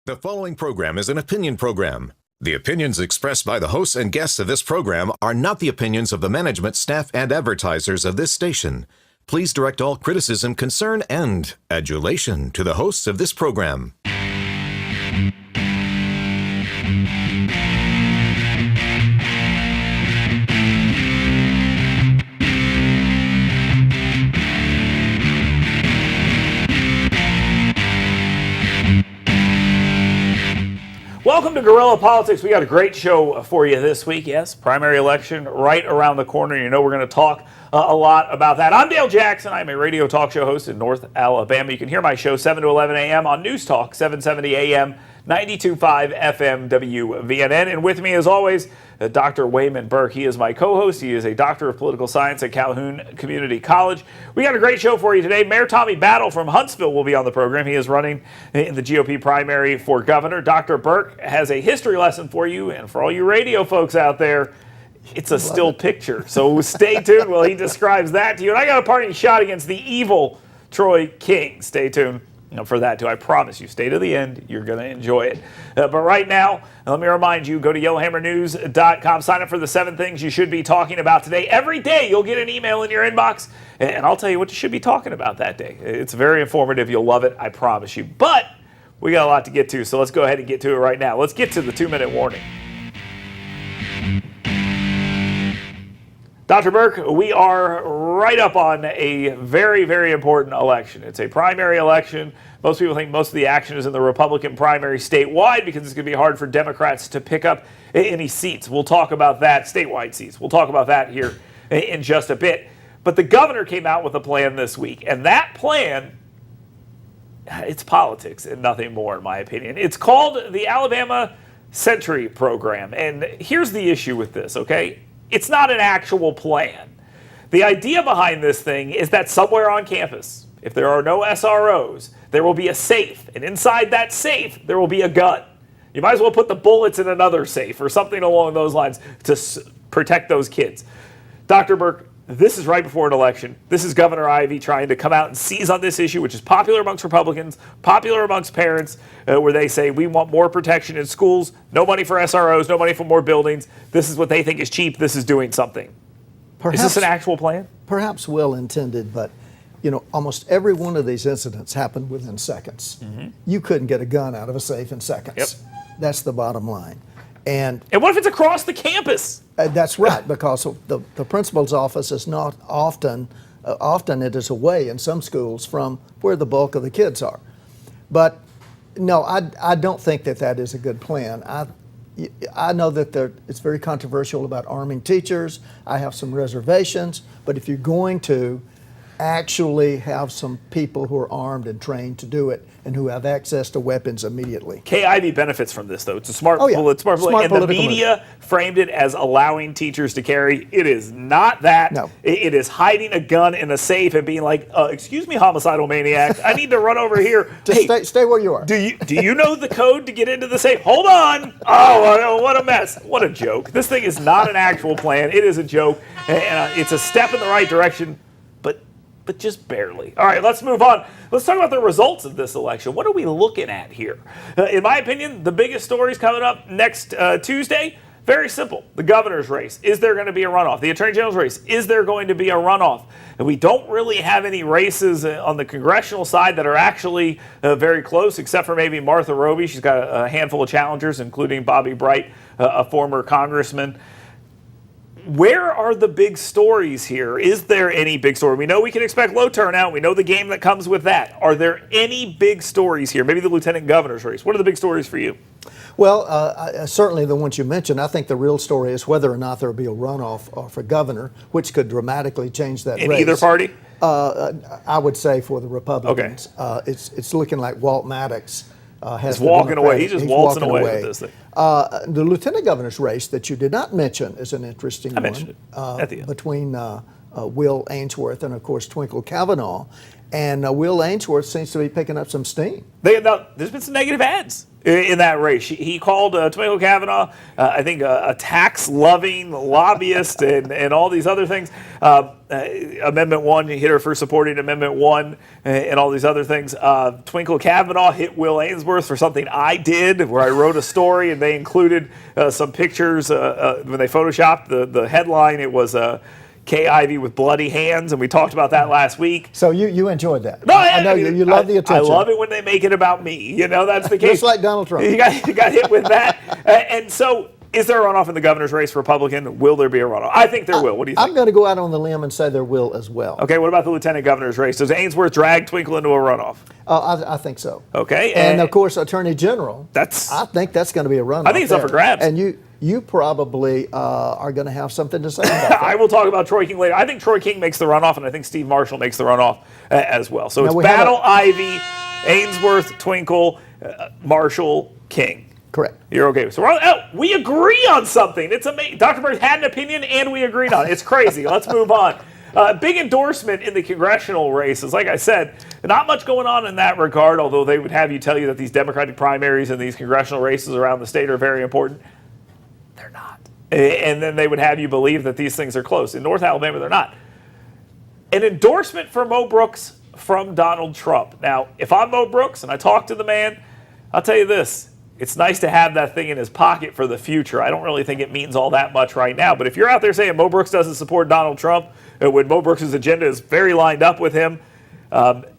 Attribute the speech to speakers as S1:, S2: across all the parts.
S1: The following program is an opinion program. The opinions expressed by the hosts and guests of this program are not the opinions of the management, staff, and advertisers of this station. Please direct all criticism, concern, and adulation to the hosts of this program.
S2: Welcome to Guerrilla Politics. We got a great show for you this week. Yes, primary election right around the corner. You know we're going to talk a lot about that. I'm Dale Jackson. I'm a radio talk show host in North Alabama. You can hear my show 7 to 11 a.m. on News Talk, 770 a.m., 92.5 FM WVNN. And with me, as always, Dr. Wayman Burke. He is my co-host. He is a doctor of political science at Calhoun Community College. We got a great show for you today. Mayor Tommy Battle from Huntsville will be on the program. He is running in the GOP primary for governor. Dr. Burke has a history lesson for you, and for all you radio folks out there, it's a still picture. So stay tuned while he describes that to you. And I got a parting shot against the evil Troy King. Stay tuned for that too. I promise you, stay to the end. You're going to enjoy it. But right now, let me remind you, go to yellowhammernews.com. Sign up for the 7 things you should be talking about today. Every day, you'll get an email in your inbox, and I'll tell you what you should be talking about that day. It's very informative. You'll love it. I promise you. But we got a lot to get to, so let's go ahead and get to it right now. Let's get to the 2-minute warning. Dr. Burke, we are right up on a very, very important election. It's a primary election. Most people think most of the action is in the Republican primary statewide because it's going to be hard for Democrats to pick up any seats. We'll talk about that, statewide seats. We'll talk about that here in just a bit. But the governor came out with a plan this week, and that plan, it's politics and nothing more, in my opinion. It's called the Alabama Century Program. And here's the issue with this, okay? It's not an actual plan. The idea behind this thing is that somewhere on campus, if there are no SROs, there will be a safe. And inside that safe, there will be a gun. You might as well put the bullets in another safe or something along those lines to protect those kids. Dr. Burke, this is right before an election. This is Governor Ivey trying to come out and seize on this issue, which is popular amongst Republicans, popular amongst parents, where they say we want more protection in schools, no money for SROs, no money for more buildings. This is what they think is cheap. This is doing something. Perhaps, is this an actual plan?
S3: Perhaps well intended, but almost every one of these incidents happened within seconds. Mm-hmm. You couldn't get a gun out of a safe in seconds. Yep. That's the bottom line. And
S2: what if it's across the campus?
S3: That's right, because the principal's office is not often it is away in some schools from where the bulk of the kids are. But no, I don't think that is a good plan. I know that it's very controversial about arming teachers. I have some reservations, but if you're going to actually have some people who are armed and trained to do it and who have access to weapons immediately.
S2: Ivey benefits from this, though. It's a smart and the media framed it as allowing teachers to carry. It is not that.
S3: No.
S2: It is hiding a gun in a safe and being like, excuse me, homicidal maniac, I need to run over here.
S3: Just stay where you are.
S2: Do you know the code to get into the safe? Hold on. Oh, what a mess. What a joke. This thing is not an actual plan. It is a joke, and it's a step in the right direction, but just barely. All right, let's move on. Let's talk about the results of this election. What are we looking at here? In my opinion, the biggest stories coming up next Tuesday, very simple. The governor's race. Is there going to be a runoff? The attorney general's race. Is there going to be a runoff? And we don't really have any races on the congressional side that are actually very close, except for maybe Martha Roby. She's got a handful of challengers, including Bobby Bright, a former congressman. Where are the big stories here? Is there any big story? We know we can expect low turnout. We know the game that comes with that. Are there any big stories here? Maybe the lieutenant governor's race. What are the big stories for you?
S3: Well, certainly the ones you mentioned. I think the real story is whether or not there will be a runoff for governor, which could dramatically change that race.
S2: In either party?
S3: I would say for the Republicans.
S2: Okay.
S3: It's looking like Walt Maddox
S2: He's walking away. He's just waltzing away with this thing.
S3: The lieutenant governor's race that you did not mention is an interesting one.
S2: I mentioned it at the end.
S3: Between Will Ainsworth and, of course, Twinkle Cavanaugh. And Will Ainsworth seems to be picking up some steam.
S2: There's been some negative ads in that race. He called Twinkle Kavanaugh, I think, a tax-loving lobbyist and all these other things. Amendment 1, he hit her for supporting Amendment 1 and all these other things. Twinkle Kavanaugh hit Will Ainsworth for something I did, where I wrote a story and they included some pictures. When they photoshopped the headline, it was Ivey with bloody hands, and we talked about that last week.
S3: So you enjoyed that.
S2: No,
S3: I know you love the attention.
S2: I love it when they make it about me. That's the case.
S3: Just like Donald Trump.
S2: You got hit with that. And so, is there a runoff in the governor's race, Republican? Will there be a runoff? I think there will. What do you think?
S3: I'm going to go out on the limb and say there will as well.
S2: Okay, what about the lieutenant governor's race? Does Ainsworth drag Twinkle into a runoff?
S3: I think so.
S2: Okay.
S3: And of course, Attorney General.
S2: I
S3: think that's going to be a runoff.
S2: I think it's up for grabs.
S3: And you probably are going to have something to say about that.
S2: I will talk about Troy King later. I think Troy King makes the runoff, and I think Steve Marshall makes the runoff as well. So it's Battle, Ivey, Ainsworth, Twinkle, Marshall, King.
S3: Correct.
S2: You're okay. So we agree on something. It's amazing. Dr. Bird had an opinion, and we agreed on it. It's crazy. Let's move on. Big endorsement in the congressional races. Like I said, not much going on in that regard, although they would have you tell you that these Democratic primaries and these congressional races around the state are very important. They're not. And then they would have you believe that these things are close. In North Alabama, they're not. An endorsement for Mo Brooks from Donald Trump. Now, if I'm Mo Brooks and I talk to the man, I'll tell you this. It's nice to have that thing in his pocket for the future. I don't really think it means all that much right now. But if you're out there saying Mo Brooks doesn't support Donald Trump, when Mo Brooks' agenda is very lined up with him,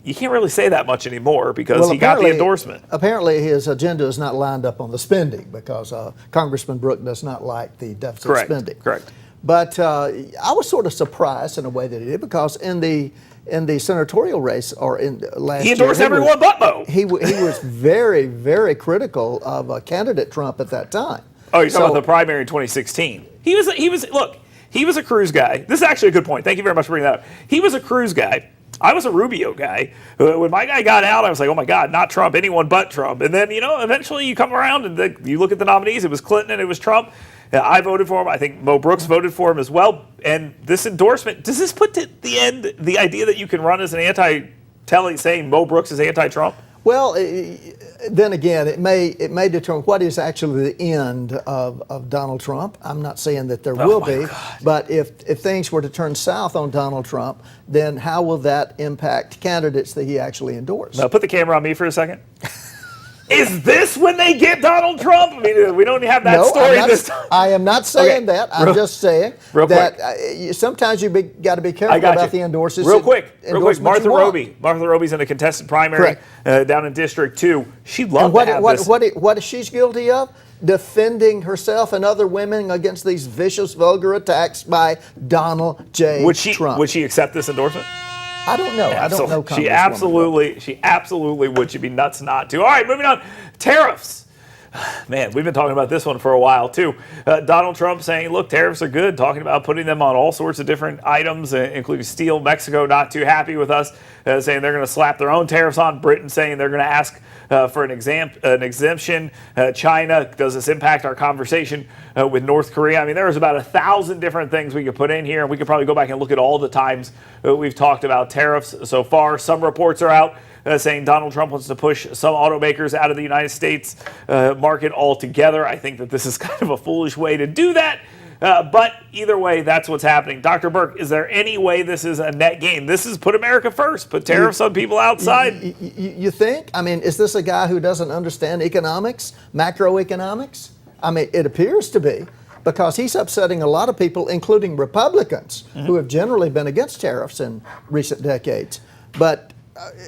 S2: you can't really say that much anymore because he got the endorsement.
S3: Apparently his agenda is not lined up on the spending because Congressman Brooks does not like the deficit spending.
S2: Correct.
S3: But I was sort of surprised in a way that he did because in the senatorial race or in last year,
S2: he endorsed everyone but Mo.
S3: He was very, very critical of candidate Trump at that time.
S2: Oh, you're talking about the primary in 2016. He was a Cruz guy. This is actually a good point. Thank you very much for bringing that up. He was a Cruz guy. I was a Rubio guy. When my guy got out, I was like, oh my God, not Trump, anyone but Trump. And then, eventually you come around and you look at the nominees. It was Clinton and it was Trump. I voted for him. I think Mo Brooks voted for him as well. And this endorsement, does this put to the end the idea that you can run as an saying Mo Brooks is anti-Trump?
S3: Well, then again, it may determine what is actually the end of Donald Trump. I'm not saying that there will be, but if things were to turn south on Donald Trump, then how will that impact candidates that he actually endorsed?
S2: Now, put the camera on me for a second. Is this when they get Donald Trump? I mean, we don't have that story this time.
S3: I am not saying that. I'm just saying that sometimes you got to be careful about the endorses.
S2: Real quick. Martha Roby. Martha Roby's in a contested primary down in District 2. She'd love to have this.
S3: What is she's guilty of? Defending herself and other women against these vicious, vulgar attacks by Donald J. Trump.
S2: Would she accept this endorsement?
S3: I don't know. I don't know.
S2: She absolutely would. She'd be nuts not to. All right, moving on. Tariffs. Man, we've been talking about this one for a while, too. Donald Trump saying, look, tariffs are good, talking about putting them on all sorts of different items, including steel. Mexico not too happy with us, saying they're going to slap their own tariffs on. Britain saying they're going to ask for an exemption. China, does this impact our conversation with North Korea? I mean, there's about 1,000 different things we could put in here, and we could probably go back and look at all the times we've talked about tariffs so far. Some reports are out saying Donald Trump wants to push some automakers out of the United States market altogether. I think that this is kind of a foolish way to do that. But either way, that's what's happening. Dr. Burke, is there any way this is a net gain? This is put America first, put tariffs on people outside.
S3: You think? I mean, is this a guy who doesn't understand economics, macroeconomics? I mean, it appears to be, because he's upsetting a lot of people, including Republicans, who have generally been against tariffs in recent decades. But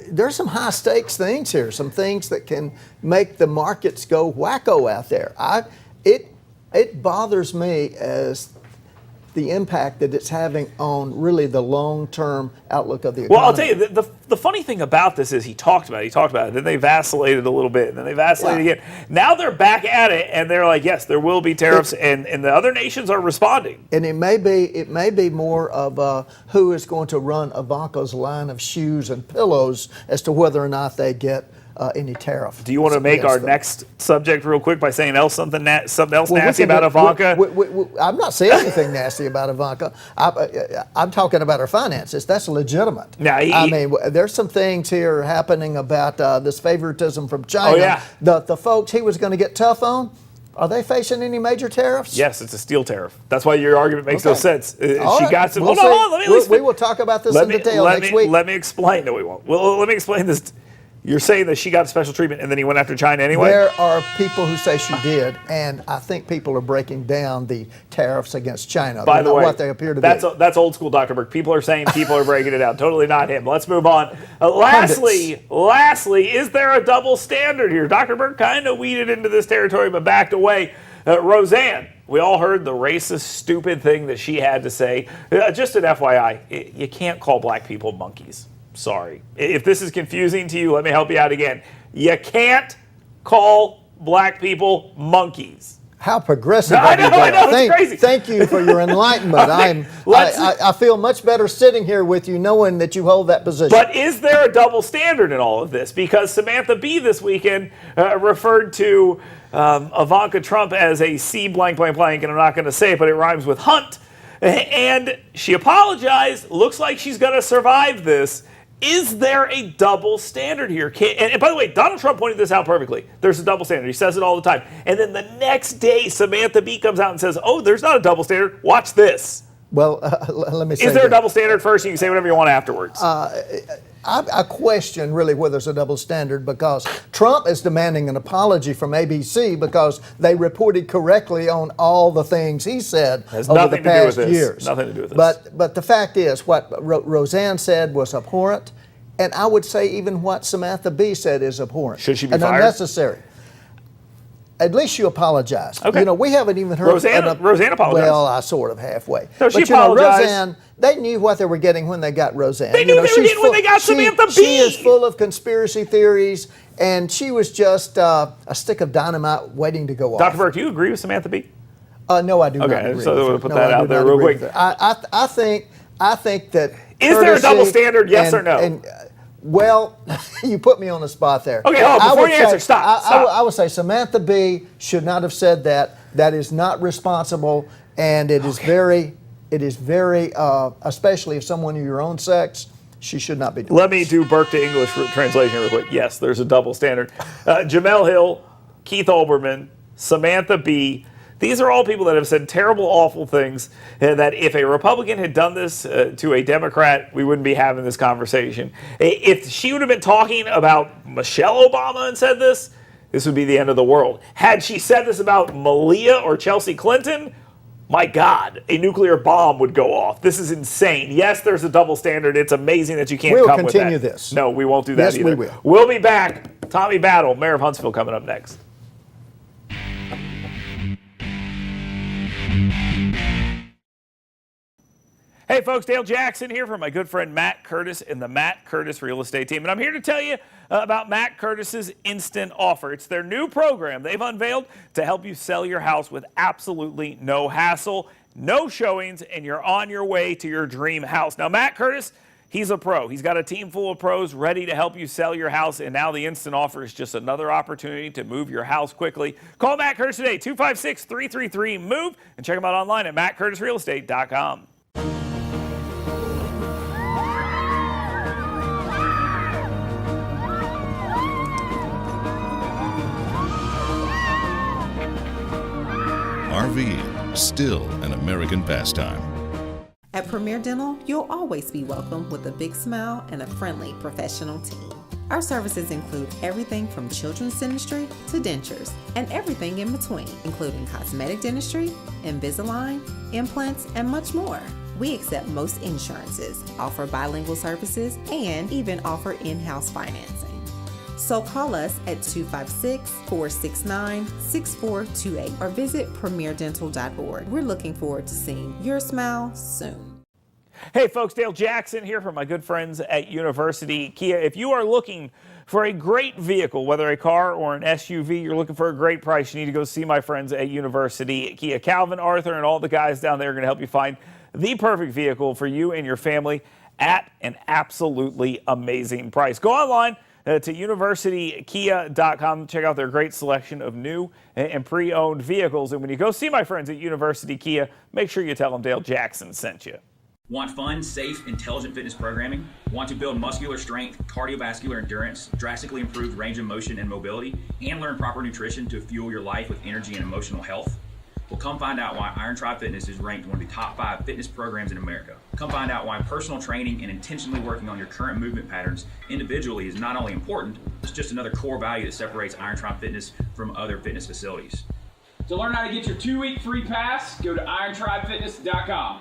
S3: there's some high stakes things here, some things that can make the markets go wacko out there. It bothers me as the impact that it's having on really the long-term outlook of the economy.
S2: Well, I'll tell you, the funny thing about this is he talked about it, then they vacillated a little bit, and then they vacillated again. Now they're back at it, and they're like, yes, there will be tariffs, and the other nations are responding.
S3: And it may be more of who is going to run Ivanka's line of shoes and pillows as to whether or not they get any tariff.
S2: Do you want to make our next subject real quick by saying something else nasty about Ivanka?
S3: I'm not saying anything nasty about Ivanka. I'm talking about her finances. That's legitimate.
S2: Now,
S3: I mean, there's some things here happening about this favoritism from China.
S2: Oh, yeah.
S3: The folks he was going to get tough on, are they facing any major tariffs?
S2: Yes, it's a steel tariff. That's why your argument makes no sense.
S3: All
S2: she
S3: right.
S2: got some.
S3: We'll
S2: Hold on.
S3: we will talk about this in detail next week.
S2: Let me explain. No, we won't. Well, let me explain this. You're saying that she got special treatment and then he went after China anyway?
S3: There are people who say she did, and I think people are breaking down the tariffs against China.
S2: By the way,
S3: what they appear to
S2: be. That's old school, Dr. Burke. People are saying people are breaking it down. Totally not him. Let's move on. Lastly, is there a double standard here? Dr. Burke kind of weeded into this territory but backed away. Roseanne, we all heard the racist, stupid thing that she had to say. Just an FYI, you can't call black people monkeys. Sorry. If this is confusing to you, let me help you out again. You can't call black people monkeys.
S3: How progressive
S2: I know, it's crazy.
S3: Thank you for your enlightenment. I feel much better sitting here with you knowing that you hold that position.
S2: But is there a double standard in all of this? Because Samantha Bee this weekend referred to Ivanka Trump as a C blank, blank, blank, and I'm not going to say it, but it rhymes with Hunt. And she apologized. Looks like she's going to survive this. Is there a double standard here? And by the way, Donald Trump pointed this out perfectly. There's a double standard. He says it all the time. And then the next day, Samantha Bee comes out and says, oh, there's not a double standard. Watch this.
S3: Well, let me say
S2: Is there a double standard first? You can say whatever you want afterwards.
S3: I question really whether there's a double standard because Trump is demanding an apology from ABC because they reported correctly on all the things he said over the past years.
S2: Nothing to do with this.
S3: But the fact is, what Roseanne said was abhorrent, and I would say even what Samantha Bee said is abhorrent.
S2: Should she be
S3: and
S2: fired?
S3: Unnecessary. At least you apologized.
S2: Okay.
S3: You know, we haven't even heard
S2: Roseanne apologized.
S3: Well, I sort of halfway.
S2: No, she apologized.
S3: Roseanne, they knew what they were getting when they got Roseanne.
S2: They knew they were getting when they got Samantha Bee.
S3: She is full of conspiracy theories, and she was just a stick of dynamite waiting to go off.
S2: Dr. Burke, do you agree with Samantha Bee?
S3: No, I do not agree.
S2: Okay, so we'll put that out there real quick.
S3: I think that.
S2: Is there a double standard? Yes or no?
S3: Well, you put me on the spot there.
S2: Okay, hold on. Before you answer, stop.
S3: I would say Samantha Bee should not have said that. That is not responsible, and it is very, especially if someone of your own sex, she should not be doing
S2: Let me do Burke to English translation real quick. Yes, there's a double standard. Jamel Hill, Keith Olbermann, Samantha Bee. These are all people that have said terrible, awful things, that if a Republican had done this to a Democrat, we wouldn't be having this conversation. If she would have been talking about Michelle Obama and said this, this would be the end of the world. Had she said this about Malia or Chelsea Clinton, my God, a nuclear bomb would go off. This is insane. Yes, there's a double standard. It's amazing that you can't come with that.
S3: We will continue this.
S2: No, we won't do that either.
S3: Yes, we will.
S2: We'll be back. Tommy Battle, Mayor of Huntsville, coming up next. Hey folks, Dale Jackson here for my good friend Matt Curtis and the Matt Curtis Real Estate Team. And I'm here to tell you about Matt Curtis's Instant Offer. It's their new program they've unveiled to help you sell your house with absolutely no hassle, no showings, and you're on your way to your dream house. Now, Matt Curtis, he's a pro. He's got a team full of pros ready to help you sell your house, and now the Instant Offer is just another opportunity to move your house quickly. Call Matt Curtis today, 256-333-MOVE, and check him out online at mattcurtisrealestate.com.
S4: RVing, still an American pastime.
S5: At Premier Dental, you'll always be welcome with a big smile and a friendly professional team. Our services include everything from children's dentistry to dentures and everything in between, including cosmetic dentistry, Invisalign, implants, and much more. We accept most insurances, offer bilingual services, and even offer in-house financing. So call us at 256-469-6428 or visit premierdental.org. We're looking forward to seeing your smile soon.
S2: Hey folks, Dale Jackson here from my good friends at University Kia. If you are looking for a great vehicle, whether a car or an SUV, you're looking for a great price, you need to go see my friends at University Kia. Calvin, Arthur, and all the guys down there are going to help you find the perfect vehicle for you and your family at an absolutely amazing price. Go online to universitykia.com. Check out their great selection of new and pre-owned vehicles. And when you go see my friends at University Kia, make sure you tell them Dale Jackson sent you.
S6: Want fun, safe, intelligent fitness programming? Want to build muscular strength, cardiovascular endurance, drastically improve range of motion and mobility, and learn proper nutrition to fuel your life with energy and emotional health? Well, come find out why Iron Tribe Fitness is ranked one of the top 5 fitness programs in America. Come find out why personal training and intentionally working on your current movement patterns individually is not only important, it's just another core value that separates Iron Tribe Fitness from other fitness facilities.
S7: To learn how to get your 2-week free pass, go to irontribefitness.com.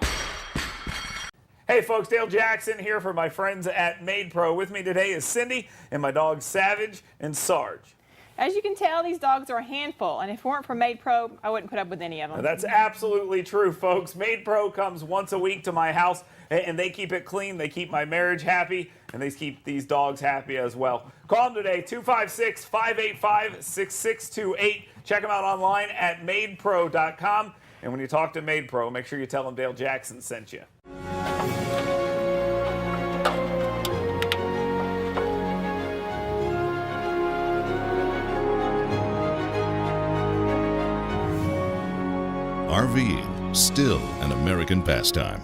S2: Hey folks, Dale Jackson here for my friends at Made Pro. With me today is Cindy and my dogs Savage and Sarge.
S8: As you can tell, these dogs are a handful, and if it weren't for Made Pro, I wouldn't put up with any of them.
S2: That's absolutely true, folks. Made Pro comes once a week to my house, and they keep it clean. They keep my marriage happy, and they keep these dogs happy as well. Call them today, 256-585-6628. Check them out online at madepro.com. And when you talk to Made Pro, make sure you tell them Dale Jackson sent you.
S4: RVing, still an American pastime.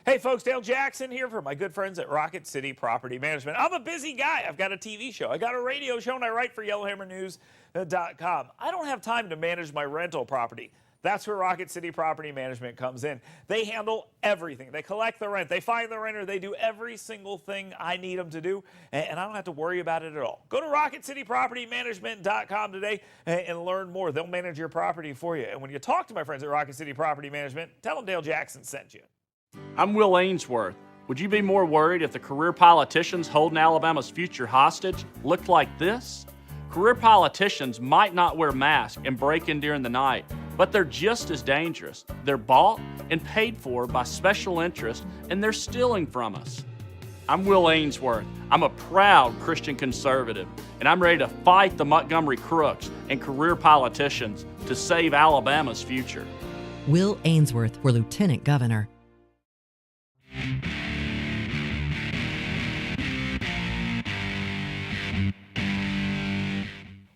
S2: Hey folks, Dale Jackson here for my good friends at Rocket City Property Management. I'm a busy guy. I've got a TV show. I got a radio show, and I write for YellowhammerNews.com. I don't have time to manage my rental property. That's where Rocket City Property Management comes in. They handle everything. They collect the rent. They find the renter. They do every single thing I need them to do, and I don't have to worry about it at all. Go to RocketCityPropertyManagement.com today and learn more. They'll manage your property for you. And when you talk to my friends at Rocket City Property Management, tell them Dale Jackson sent you.
S9: I'm Will Ainsworth. Would you be more worried if the career politicians holding Alabama's future hostage looked like this? Career politicians might not wear masks and break in during the night, but they're just as dangerous. They're bought and paid for by special interests, and they're stealing from us. I'm Will Ainsworth. I'm a proud Christian conservative, and I'm ready to fight the Montgomery crooks and career politicians to save Alabama's future.
S10: Will Ainsworth for Lieutenant Governor.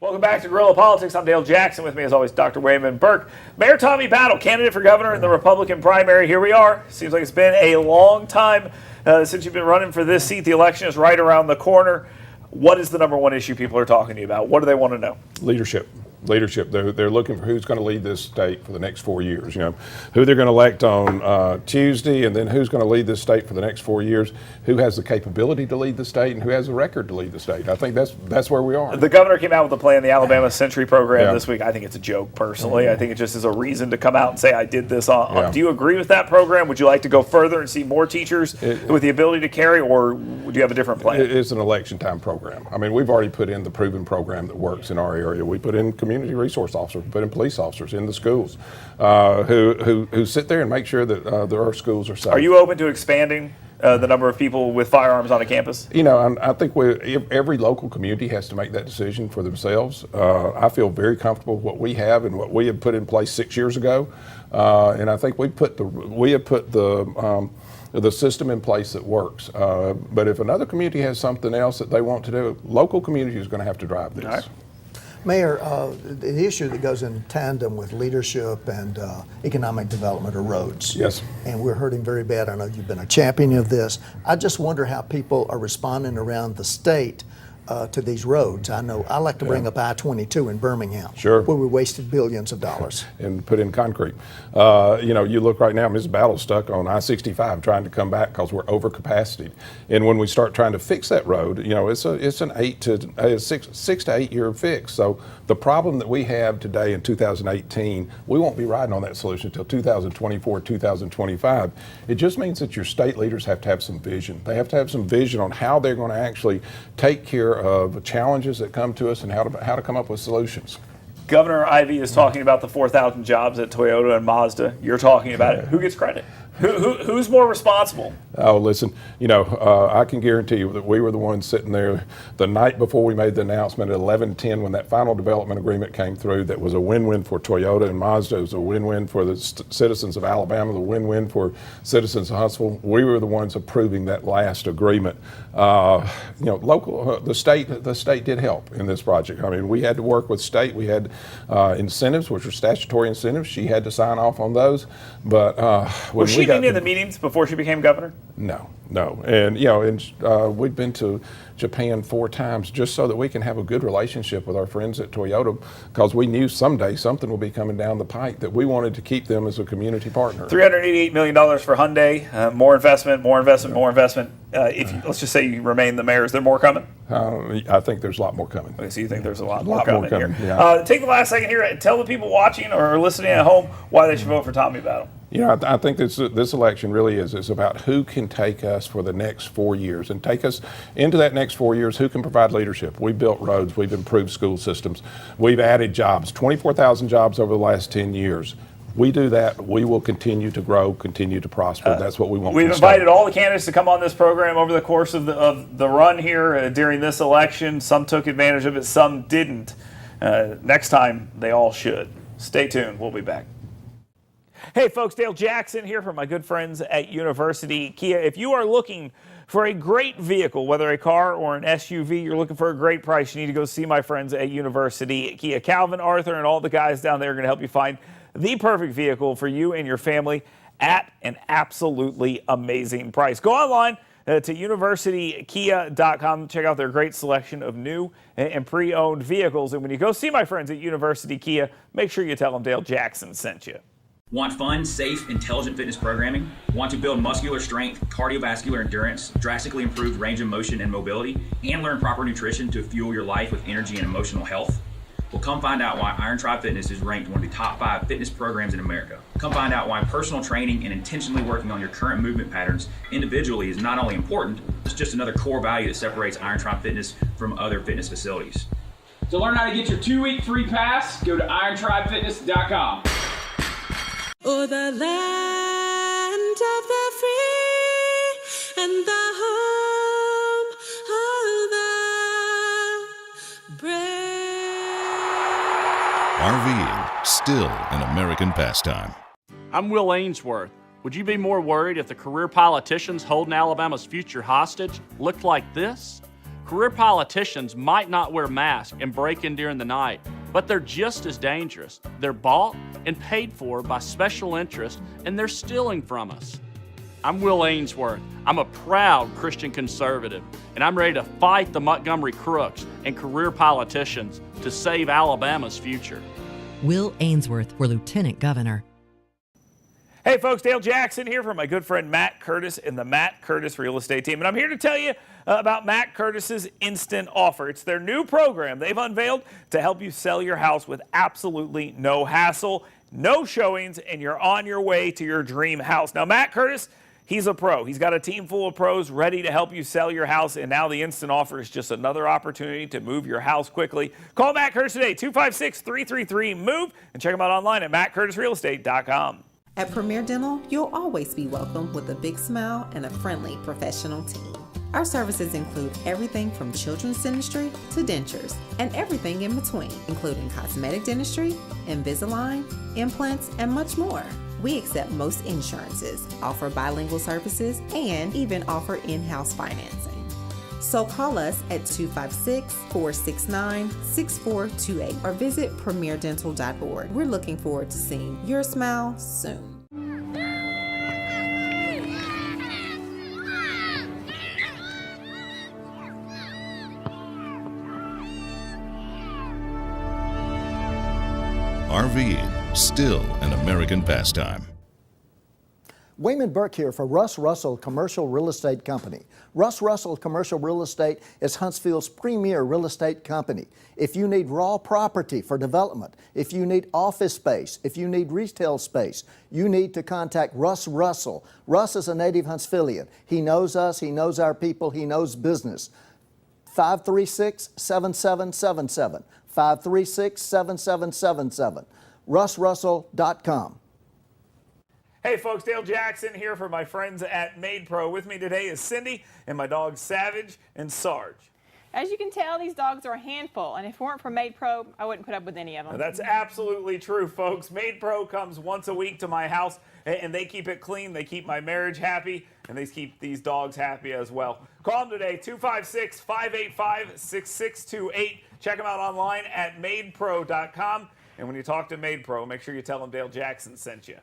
S2: Welcome back to Guerrilla Politics. I'm Dale Jackson. With me, as always, Dr. Wayman Burke. Mayor Tommy Battle, candidate for governor in the Republican primary. Here we are. Seems like it's been a long time since you've been running for this seat. The election is right around the corner. What is the number one issue people are talking to you about? What do they want to know?
S11: Leadership. They're looking for who's going to lead this state for the next 4 years. You know, who they're going to elect on Tuesday, and then who's going to lead this state for the next 4 years. Who has the capability to lead the state, and who has the record to lead the state. I think that's where we are.
S2: The governor came out with a plan, the Alabama Century program this week. I think it's a joke, personally. I think it just is a reason to come out and say I did this. Do you agree with that program? Would you like to go further and see more teachers with the ability to carry, or do you have a different plan?
S11: It's an election time program. I mean, we've already put in the proven program that works in our area. We put in community resource officers, we put in police officers in the schools who sit there and make sure that our schools are safe.
S2: Are you open to expanding the number of people with firearms on a campus?
S11: You know, I think every local community has to make that decision for themselves. I feel very comfortable with what we have and what we have put in place 6 years ago, and I think we have put the system in place that works. But if another community has something else that they want to do, local community is going to have to drive this.
S2: All right.
S3: Mayor, the issue that goes in tandem with leadership and economic development are roads.
S11: Yes.
S3: And we're hurting very bad. I know you've been a champion of this. I just wonder how people are responding around the state to these roads. I know I like to bring up I-22 in Birmingham,
S11: sure,
S3: where we wasted billions of dollars
S11: and put in concrete. You know, you look right now, Ms. Battle's stuck on I-65 trying to come back because we're over capacity. And when we start trying to fix that road, you know, it's an 6 to 8 year fix. So the problem that we have today in 2018, we won't be riding on that solution until 2024, 2025. It just means that your state leaders have to have some vision. They have to have some vision on how they're going to actually take care of challenges that come to us and how to come up with solutions.
S2: Governor Ivey is talking about the 4,000 jobs at Toyota and Mazda. You're talking about it. Who gets credit? Who's more responsible?
S11: Oh, listen, I can guarantee you that we were the ones sitting there the night before we made the announcement at 11:10 when that final development agreement came through. That was a win-win for Toyota and Mazda. It was a win-win for the citizens of Alabama, the win-win for citizens of Huntsville. We were the ones approving that last agreement. The state did help in this project. I mean, we had to work with state. We had incentives, which were statutory incentives. She had to sign off on those. But
S2: was she in the meetings before she became governor?
S11: No. And, we've been to Japan 4 times just so that we can have a good relationship with our friends at Toyota, because we knew someday something will be coming down the pike that we wanted to keep them as a community partner.
S2: $388 million for Hyundai, more investment. Let's just say you remain the mayor, is there more coming?
S11: I think there's a lot more coming.
S2: Okay, so you think there's a lot more coming here.
S11: Yeah.
S2: Take the last second here. Tell the people watching or listening at home why they should vote for Tommy Battle.
S11: I think this election really is about who can take us for the next 4 years and take us into that next 4 years, who can provide leadership. We've built roads, we've improved school systems, we've added jobs, 24,000 jobs over the last 10 years. We do that, we will continue to grow, continue to prosper. That's what we want.
S2: We've invited all the candidates to come on this program over the course of the run here during this election. Some took advantage of it, some didn't. Next time, they all should. Stay tuned. We'll be back. Hey folks, Dale Jackson here from my good friends at University Kia. If you are looking for a great vehicle, whether a car or an SUV, you're looking for a great price, you need to go see my friends at University Kia. Calvin, Arthur, and all the guys down there are going to help you find the perfect vehicle for you and your family at an absolutely amazing price. Go online to universitykia.com. Check out their great selection of new and pre-owned vehicles. And when you go see my friends at University Kia, make sure you tell them Dale Jackson sent you.
S6: Want fun, safe, intelligent fitness programming? Want to build muscular strength, cardiovascular endurance, drastically improve range of motion and mobility, and learn proper nutrition to fuel your life with energy and emotional health? Well, come find out why Iron Tribe Fitness is ranked one of the top 5 fitness programs in America. Come find out why personal training and intentionally working on your current movement patterns individually is not only important, it's just another core value that separates Iron Tribe Fitness from other fitness facilities.
S7: To learn how to get your 2-week free pass, go to irontribefitness.com.
S12: Oh, the land of the free and the home of the brave.
S4: RVing, still an American pastime.
S9: I'm Will Ainsworth. Would you be more worried if the career politicians holding Alabama's future hostage looked like this? Career politicians might not wear masks and break in during the night, but they're just as dangerous. They're bought and paid for by special interests, and they're stealing from us. I'm Will Ainsworth. I'm a proud Christian conservative, and I'm ready to fight the Montgomery crooks and career politicians to save Alabama's future.
S10: Will Ainsworth for Lieutenant Governor.
S2: Hey folks, Dale Jackson here from my good friend Matt Curtis and the Matt Curtis Real Estate Team. And I'm here to tell you about Matt Curtis's Instant Offer. It's their new program they've unveiled to help you sell your house with absolutely no hassle, no showings, and you're on your way to your dream house. Now, Matt Curtis, he's a pro. He's got a team full of pros ready to help you sell your house, and now the Instant Offer is just another opportunity to move your house quickly. Call Matt Curtis today, 256-333-MOVE, and check him out online at mattcurtisrealestate.com.
S5: At Premier Dental, you'll always be welcome with a big smile and a friendly professional team. Our services include everything from children's dentistry to dentures and everything in between, including cosmetic dentistry, Invisalign, implants, and much more. We accept most insurances, offer bilingual services, and even offer in-house financing. So call us at 256-469-6428 or visit premierdental.org. We're looking forward to seeing your smile soon.
S4: RVing, still an American pastime.
S3: Wayman Burke here for Russ Russell Commercial Real Estate Company. Russ Russell Commercial Real Estate is Huntsville's premier real estate company. If you need raw property for development, if you need office space, if you need retail space, you need to contact Russ Russell. Russ is a native Huntsvillian. He knows us, he knows our people, he knows business. 536-7777. 536-7777. RussRussell.com.
S2: Hey folks, Dale Jackson here for my friends at Made Pro. With me today is Cindy and my dogs Savage and Sarge.
S8: As you can tell, these dogs are a handful, and if it weren't for Made Pro, I wouldn't put up with any of them.
S2: That's absolutely true, folks. Made Pro comes once a week to my house, and they keep it clean. They keep my marriage happy, and they keep these dogs happy as well. Call them today, 256-585-6628. Check them out online at madepro.com. And when you talk to Made Pro, make sure you tell them Dale Jackson sent you.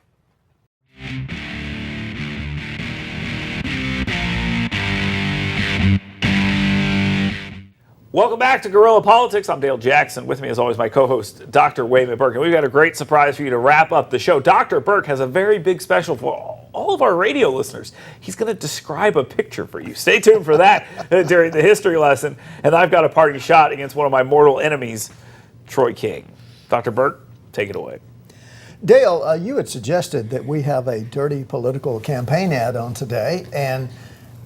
S2: Welcome back to Guerrilla Politics. I'm Dale Jackson. With me, as always, my co-host, Dr. Wayman Burke. And we've got a great surprise for you to wrap up the show. Dr. Burke has a very big special for all of our radio listeners. He's going to describe a picture for you. Stay tuned for that during the history lesson. And I've got a parting shot against one of my mortal enemies, Troy King. Dr. Burke, take it away.
S3: Dale, you had suggested that we have a dirty political campaign ad on today, and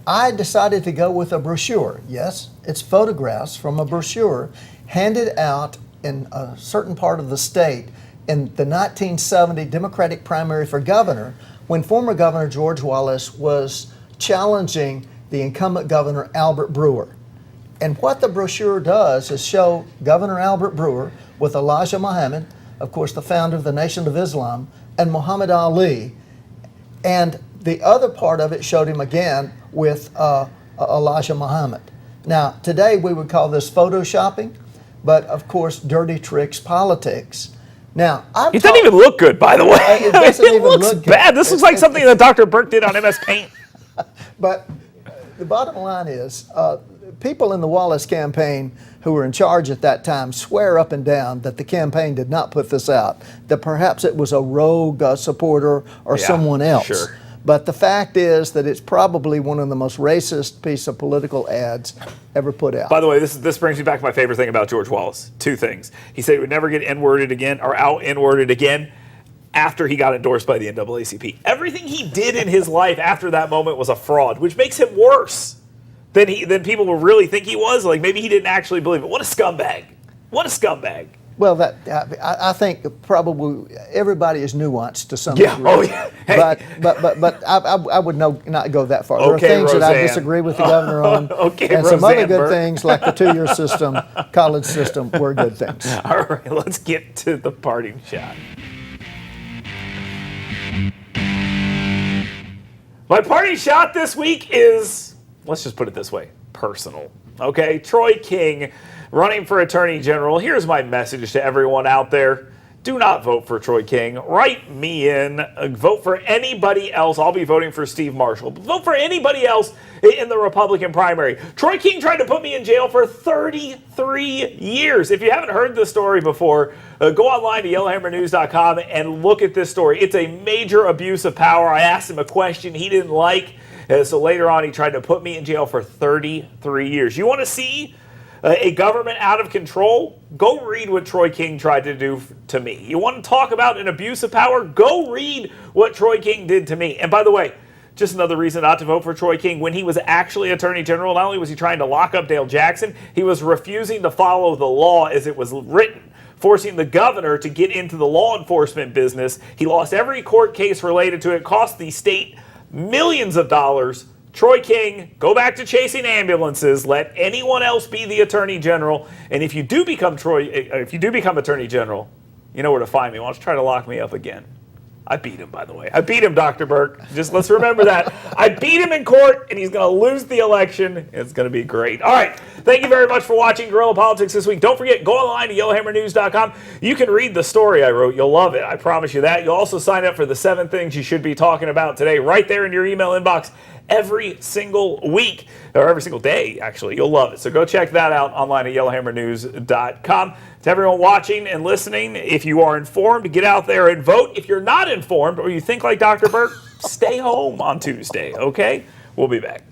S3: I decided to go with a brochure. Yes, it's photographs from a brochure handed out in a certain part of the state in the 1970 Democratic primary for governor, when former Governor George Wallace was challenging the incumbent Governor Albert Brewer. And what the brochure does is show Governor Albert Brewer with Elijah Muhammad, of course the founder of the Nation of Islam, and Muhammad Ali. And the other part of it showed him again with Elijah Muhammad. Now, today we would call this photoshopping, but of course, dirty tricks politics. Now,
S2: it doesn't even look good, by the way.
S3: It doesn't even
S2: looks
S3: look
S2: bad.
S3: good.
S2: This looks like something that Dr. Burke did on MS Paint.
S3: But the bottom line is, people in the Wallace campaign who were in charge at that time swear up and down that the campaign did not put this out, that perhaps it was a rogue supporter or someone else.
S2: Sure.
S3: But the fact is that it's probably one of the most racist piece of political ads ever put out.
S2: By the way, this brings me back to my favorite thing about George Wallace. Two things. He said he would never get N-worded again or out N-worded again after he got endorsed by the NAACP. Everything he did in his life after that moment was a fraud, which makes him worse than people will really think he was. Like, maybe he didn't actually believe it. What a scumbag. What a scumbag.
S3: Well, I think probably everybody is nuanced to some degree.
S2: Oh, yeah. Hey.
S3: But I would not go that far. There are things
S2: Roseanne.
S3: that I disagree with the governor on, and some other good things like the two-year system, college system, were good things.
S2: All right, let's get to the parting shot. My parting shot this week is, let's just put it this way, personal. Okay, Troy King running for Attorney General. Here's my message to everyone out there. Do not vote for Troy King. Write me in. Vote for anybody else. I'll be voting for Steve Marshall. Vote for anybody else in the Republican primary. Troy King tried to put me in jail for 33 years. If you haven't heard this story before, go online to yellowhammernews.com and look at this story. It's a major abuse of power. I asked him a question he didn't like. So later on, he tried to put me in jail for 33 years. You want to see a government out of control? Go read what Troy King tried to do to me. You want to talk about an abuse of power? Go read what Troy King did to me. And by the way, just another reason not to vote for Troy King. When he was actually Attorney General, not only was he trying to lock up Dale Jackson, he was refusing to follow the law as it was written, forcing the governor to get into the law enforcement business. He lost every court case related to it, cost the state millions of dollars. Troy King, go back to chasing ambulances. Let anyone else be the Attorney General. And if you do become Attorney General, you know where to find me. Why don't you try to lock me up again? I beat him, by the way. I beat him, Dr. Burke. Just let's remember that. I beat him in court, and he's going to lose the election. It's going to be great. All right. Thank you very much for watching Guerrilla Politics this week. Don't forget, go online to yellowhammernews.com. You can read the story I wrote. You'll love it. I promise you that. You'll also sign up for the 7 things you should be talking about today right there in your email inbox every single week, or every single day, actually. You'll love it. So go check that out online at yellowhammernews.com. To everyone watching and listening, if you are informed, get out there and vote. If you're not informed or you think like Dr. Burke, stay home on Tuesday, okay? We'll be back.